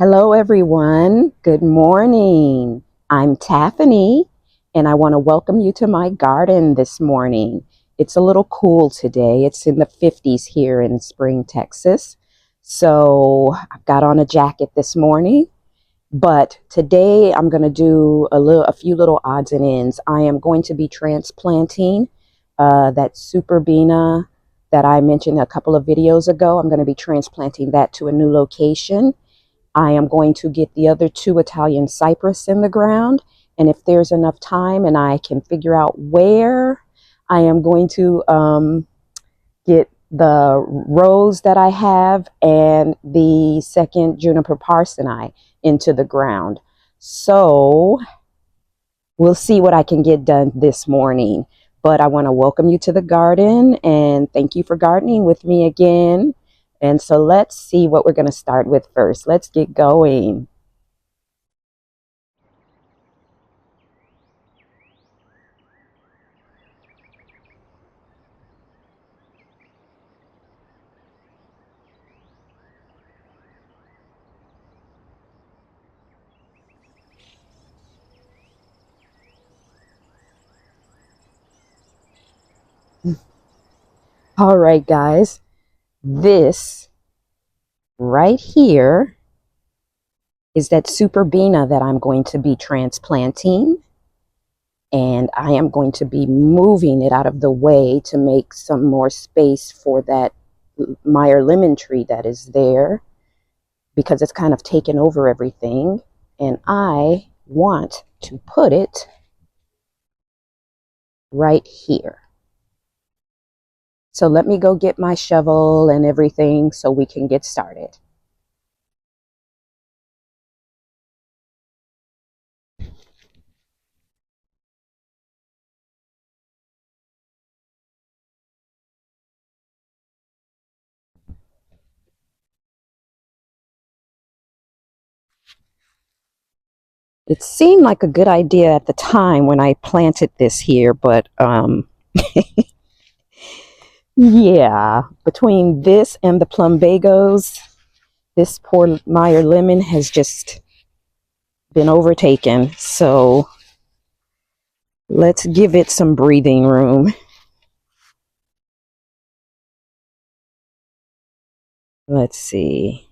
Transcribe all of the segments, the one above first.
Hello, everyone. Good morning. I'm Taffany, and I want to welcome you to my garden this morning. It's a little cool today. It's in the 50s here in Spring, Texas. So I've got on a jacket this morning, but today I'm going to do a few little odds and ends. I am going to be transplanting that superbena that I mentioned a couple of videos ago. I'm going to be transplanting that to a new location. I am going to get the other two Italian Cypress in the ground. And if there's enough time and I can figure out where, I am going to get the rose that I have and the second juniper parsonii into the ground. So we'll see what I can get done this morning. But I want to welcome you to the garden and thank you for gardening with me again. And so let's see what we're going to start with first. Let's get going. All right, guys, this right here is that superbena that I'm going to be transplanting. And I am going to be moving it out of the way to make some more space for that Meyer lemon tree that is there because it's kind of taken over everything. And I want to put it right here. So let me go get my shovel and everything so we can get started. It seemed like a good idea at the time when I planted this here, but yeah, between this and the plumbagos, this poor Meyer lemon has just been overtaken. So let's give it some breathing room. Let's see.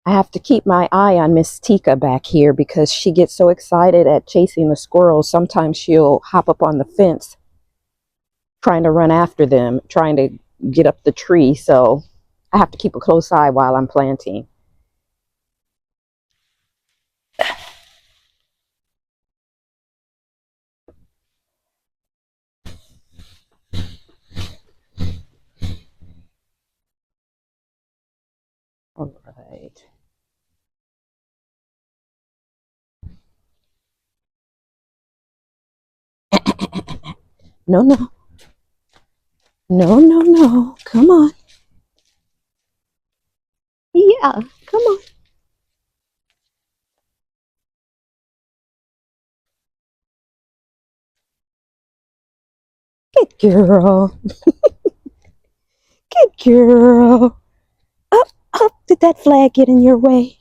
I have to keep my eye on Miss Tika back here because she gets so excited at chasing the squirrels. Sometimes she'll hop up on the fence trying to run after them, trying to get up the tree. So I have to keep a close eye while I'm planting. All right. No, no. No, no, no. Come on. Yeah, come on. Good girl. Good girl. Up, up. Did that flag get in your way?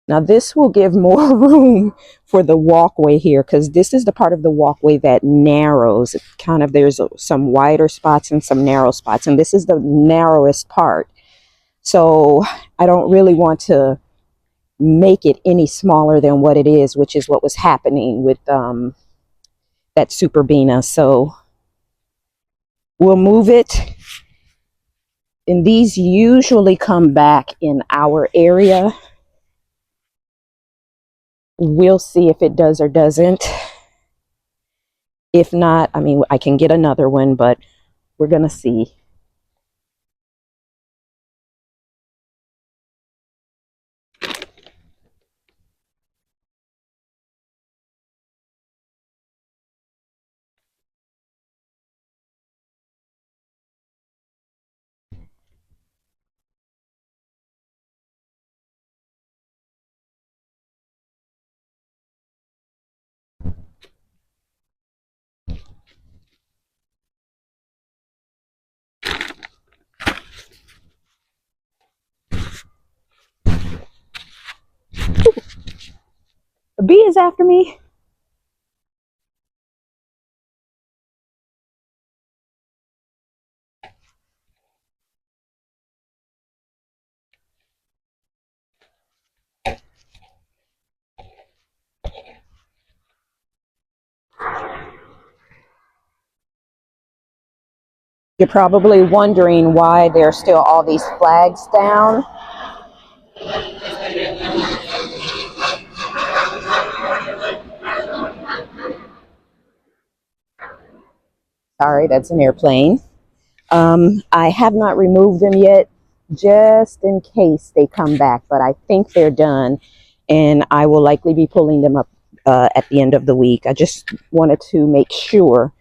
Now this will give more room for the walkway here, because this is the part of the walkway that narrows. It kind of, there's some wider spots and some narrow spots, and this is the narrowest part. So I don't really want to make it any smaller than what it is, which is what was happening with that superbena. So we'll move it. And these usually come back in our area. We'll see if it does or doesn't. If not, I mean, I can get another one, but we're going to see. A bee is after me. You're probably wondering why there's still all these flags down. Sorry, that's an airplane. I have not removed them yet, just in case they come back, but I think they're done, and I will likely be pulling them up at the end of the week. I just wanted to make sure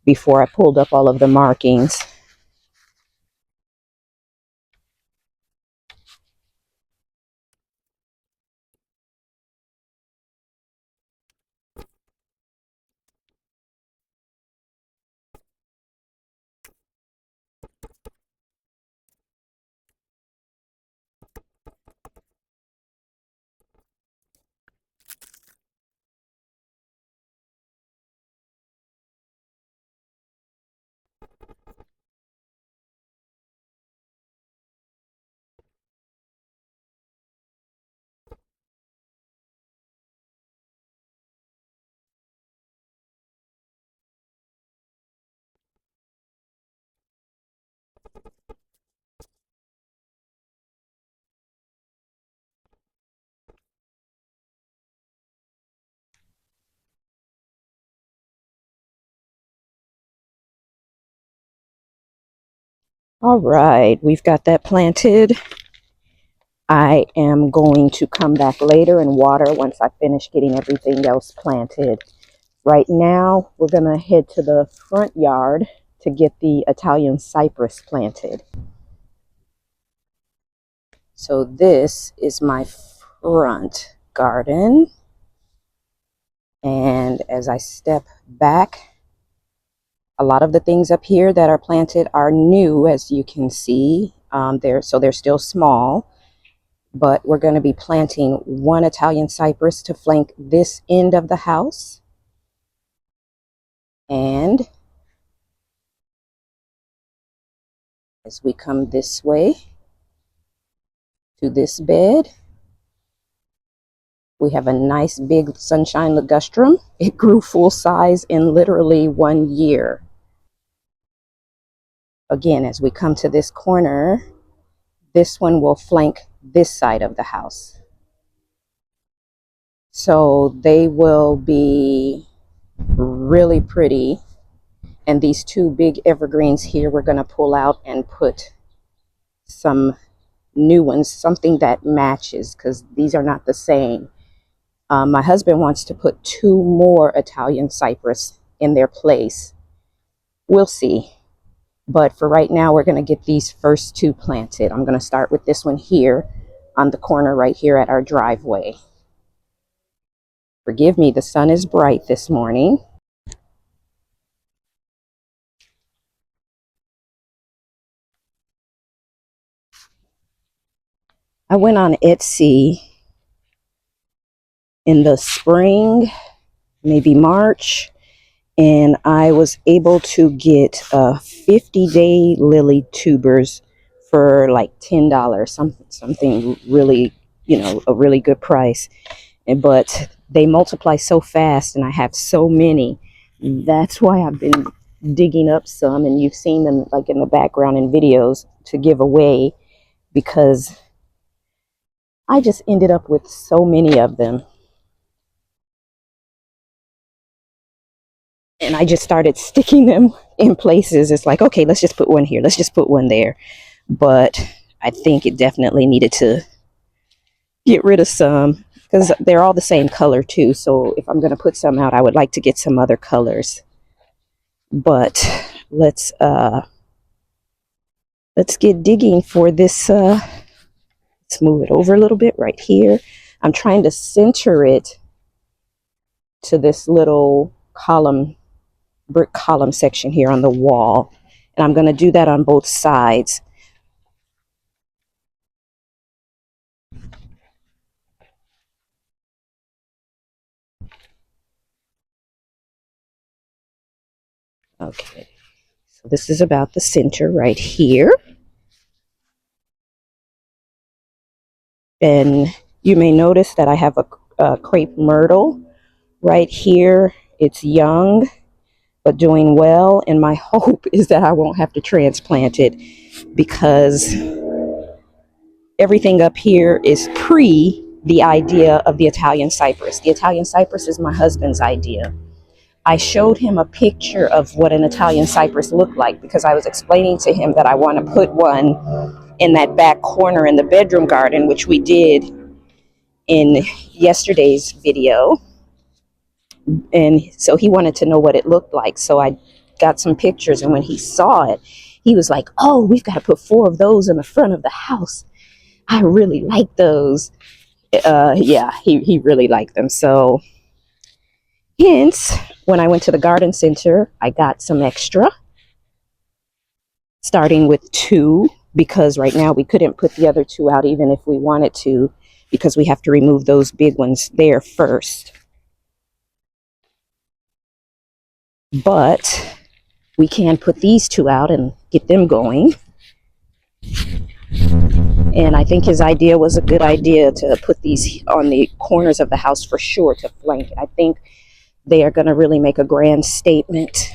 before I pulled up all of the markings. All right, we've got that planted. I am going to come back later and water once I finish getting everything else planted. Right now, we're going to head to the front yard to get the Italian cypress planted. So this is my front garden. And as I step back, a lot of the things up here that are planted are new, as you can see. They're still small, but we're going to be planting one Italian cypress to flank this end of the house. And as we come this way to this bed, we have a nice big sunshine ligustrum. It grew full size in literally 1 year. Again, as we come to this corner, this one will flank this side of the house. So they will be really pretty. And these two big evergreens here, we're going to pull out and put some new ones, something that matches, because these are not the same. My husband wants to put 2 more Italian cypress in their place. We'll see. But for right now, we're going to get these first 2 planted. I'm going to start with this one here on the corner right here at our driveway. Forgive me, the sun is bright this morning. I went on Etsy in the spring, maybe March, and I was able to get 50-day lily tubers for like $10, something really, a really good price. But they multiply so fast, and I have so many. That's why I've been digging up some, and you've seen them like in the background in videos to give away, because I just ended up with so many of them. And I just started sticking them in places. It's like, okay, let's just put one here. Let's just put one there. But I think it definitely needed to get rid of some, because they're all the same color too. So if I'm going to put some out, I would like to get some other colors. But let's get digging for this. Let's move it over a little bit right here. I'm trying to center it to this little brick column section here on the wall. And I'm going to do that on both sides. Okay, so this is about the center right here. And you may notice that I have a crepe myrtle right here. It's young, but doing well. And my hope is that I won't have to transplant it, because everything up here is pre the idea of the Italian Cypress. The Italian Cypress is my husband's idea. I showed him a picture of what an Italian Cypress looked like, because I was explaining to him that I want to put one in that back corner in the bedroom garden, which we did in yesterday's video. And so he wanted to know what it looked like. So I got some pictures, and when he saw it, he was like, oh, we've got to put 4 of those in the front of the house. I really like those. Yeah, he really liked them. So hence, when I went to the garden center, I got some extra, starting with 2, because right now we couldn't put the other 2 out even if we wanted to, because we have to remove those big ones there first. But we can put these 2 out and get them going. And I think his idea was a good idea, to put these on the corners of the house for sure, to flank it. I think they are going to really make a grand statement.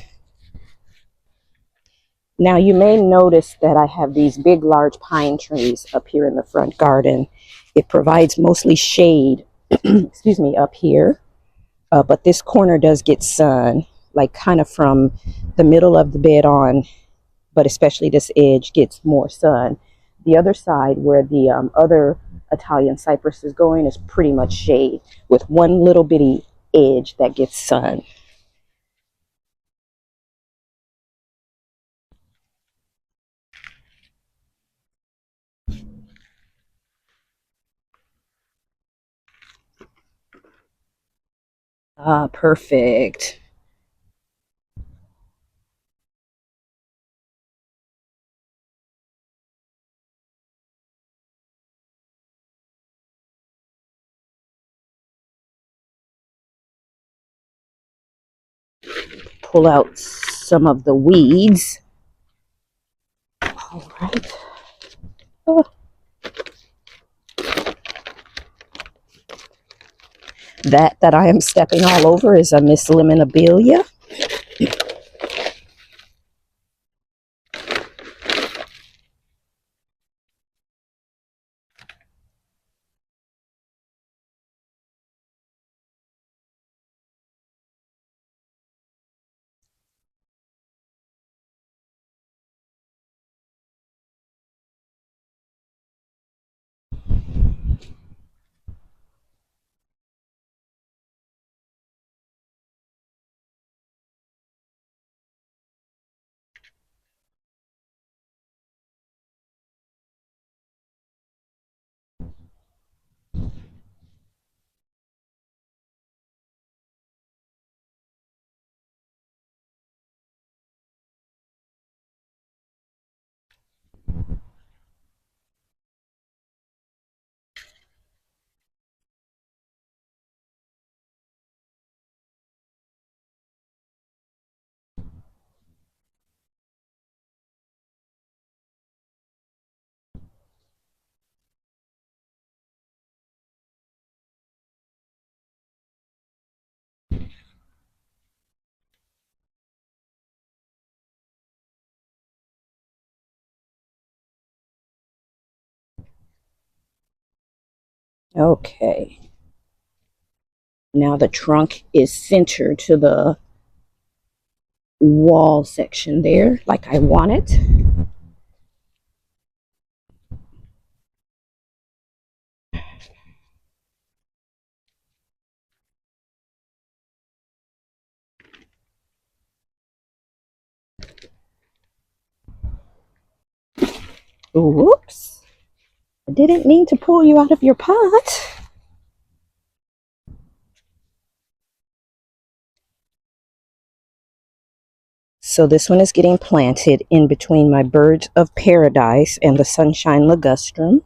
Now, you may notice that I have these big, large pine trees up here in the front garden. It provides mostly shade, excuse me, up here. But this corner does get sun, like kind of from the middle of the bed on, but especially this edge gets more sun. The other side, where the other Italian cypress is going, is pretty much shade, with one little bitty edge that gets sun. Ah, perfect. Pull out some of the weeds. All right. Oh. That I am stepping all over is a Miss Lemonabilia. Okay. Now the trunk is centered to the wall section there, like I want it. Whoops. I didn't mean to pull you out of your pot. So this one is getting planted in between my birds of paradise and the sunshine ligustrum.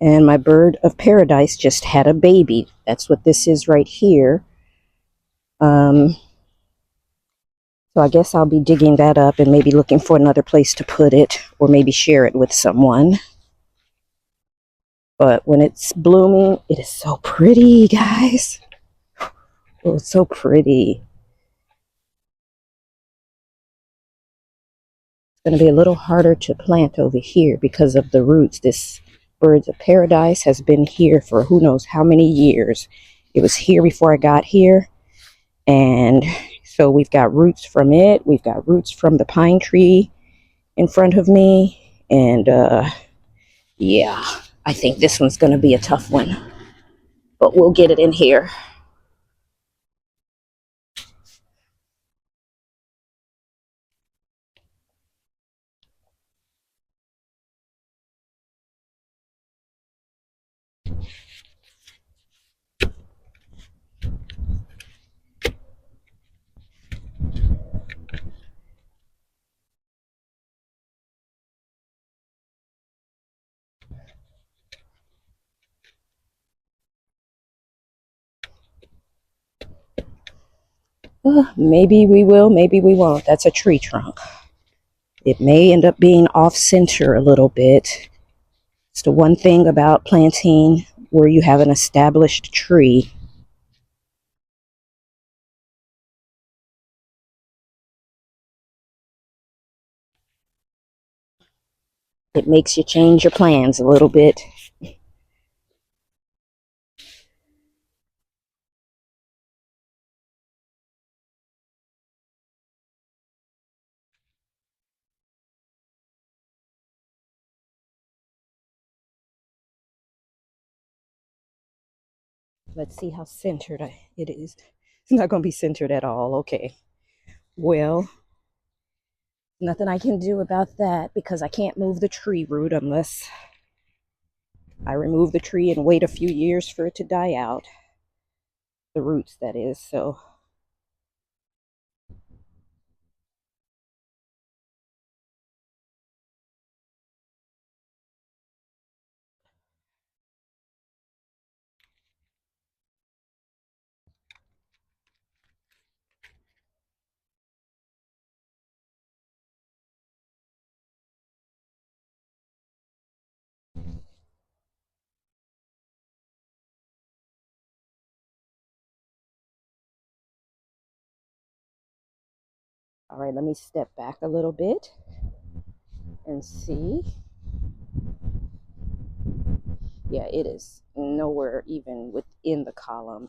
And my bird of paradise just had a baby. That's what this is right here. So I guess I'll be digging that up and maybe looking for another place to put it, or maybe share it with someone. But when it's blooming, it is so pretty, guys. Oh, it's so pretty. It's going to be a little harder to plant over here because of the roots. This birds of paradise has been here for who knows how many years. It was here before I got here. And so we've got roots from it. We've got roots from the pine tree in front of me. And yeah, I think this one's going to be a tough one. But we'll get it in here. Maybe we will, maybe we won't. That's a tree trunk. It may end up being off center a little bit. It's the one thing about planting where you have an established tree. It makes you change your plans a little bit. Let's see how centered it is. It's not going to be centered at all. Okay. Well, nothing I can do about that because I can't move the tree root unless I remove the tree and wait a few years for it to die out. The roots, that is. So all right, let me step back a little bit and see. Yeah, it is nowhere even within the column.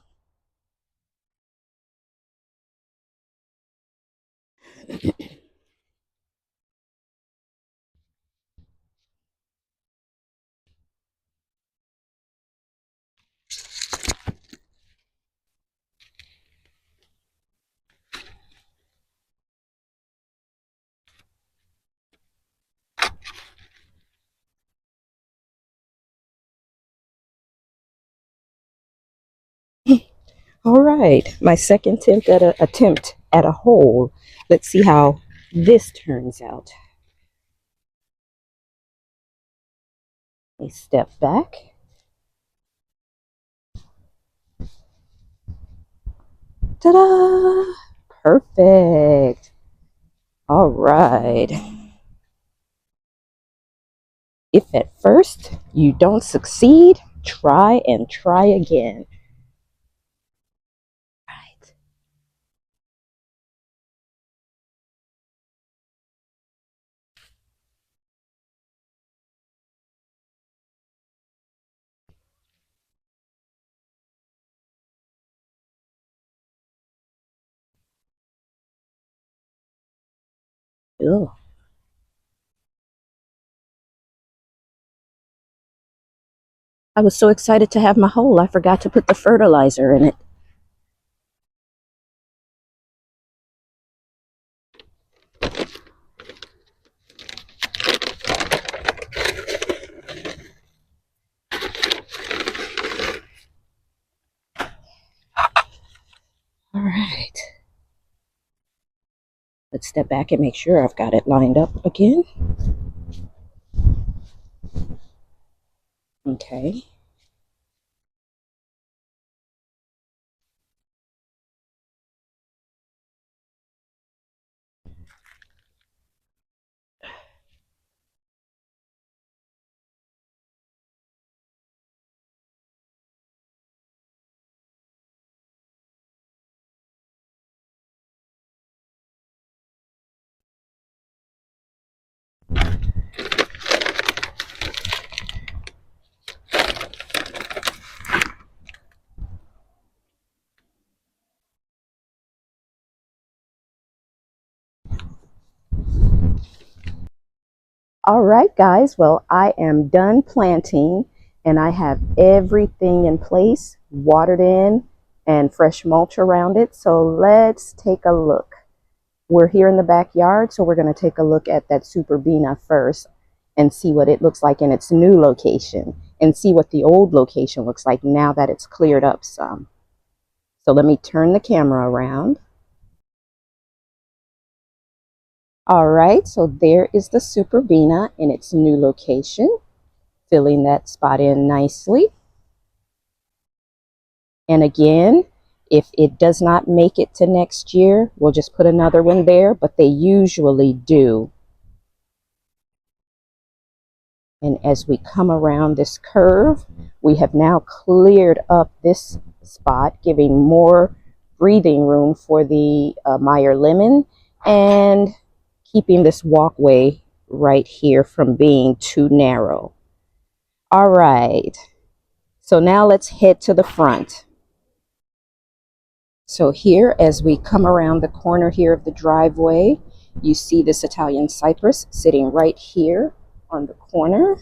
All right, my second attempt at a hole. Let's see how this turns out. Let me step back. Ta-da! Perfect. All right. If at first you don't succeed, try and try again. Right. Ugh. I was so excited to have my hole, I forgot to put the fertilizer in it. All right. Let's step back and make sure I've got it lined up again. Okay. All right, guys. Well, I am done planting and I have everything in place, watered in, and fresh mulch around it. So let's take a look. We're here in the backyard, so we're going to take a look at that superbena first and see what it looks like in its new location and see what the old location looks like now that it's cleared up some. So let me turn the camera around. All right, so there is the superbena in its new location, filling that spot in nicely. And again, if it does not make it to next year, we'll just put another one there, but they usually do. And as we come around this curve, we have now cleared up this spot, giving more breathing room for the Meyer lemon and keeping this walkway right here from being too narrow. All right, so now let's head to the front. So here, as we come around the corner here of the driveway, you see this Italian cypress sitting right here on the corner.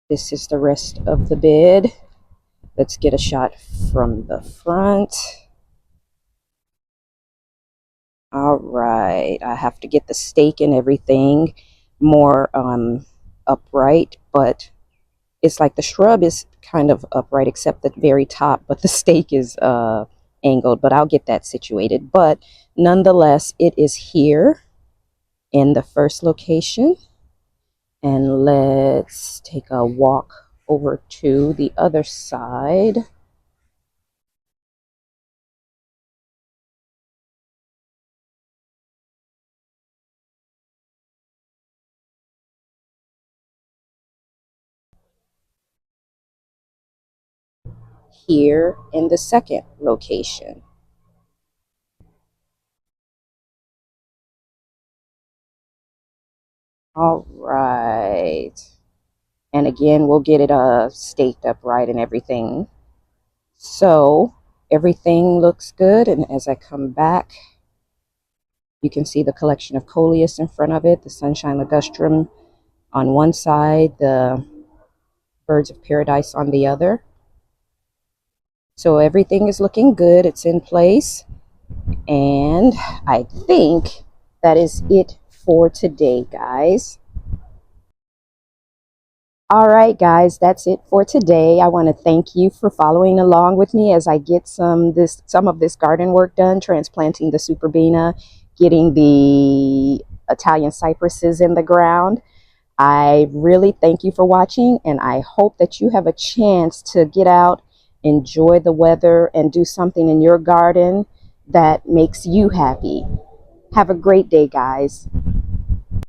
This is the rest of the bed. Let's get a shot from the front. All right, I have to get the stake and everything more upright, but it's like the shrub is kind of upright except the very top, but the stake is angled, but I'll get that situated. But nonetheless, it is here in the first location. And let's take a walk over to the other side. Here in the second location. All right. And again, we'll get it staked up right and everything. So everything looks good. And as I come back, you can see the collection of coleus in front of it, the sunshine ligustrum on one side, the birds of paradise on the other. So everything is looking good. It's in place. And I think that is it for today, guys. All right, guys, that's it for today. I want to thank you for following along with me as I get some of this garden work done, transplanting the superbena, getting the Italian cypresses in the ground. I really thank you for watching, and I hope that you have a chance to get out, enjoy the weather, and do something in your garden that makes you happy. Have a great day, guys.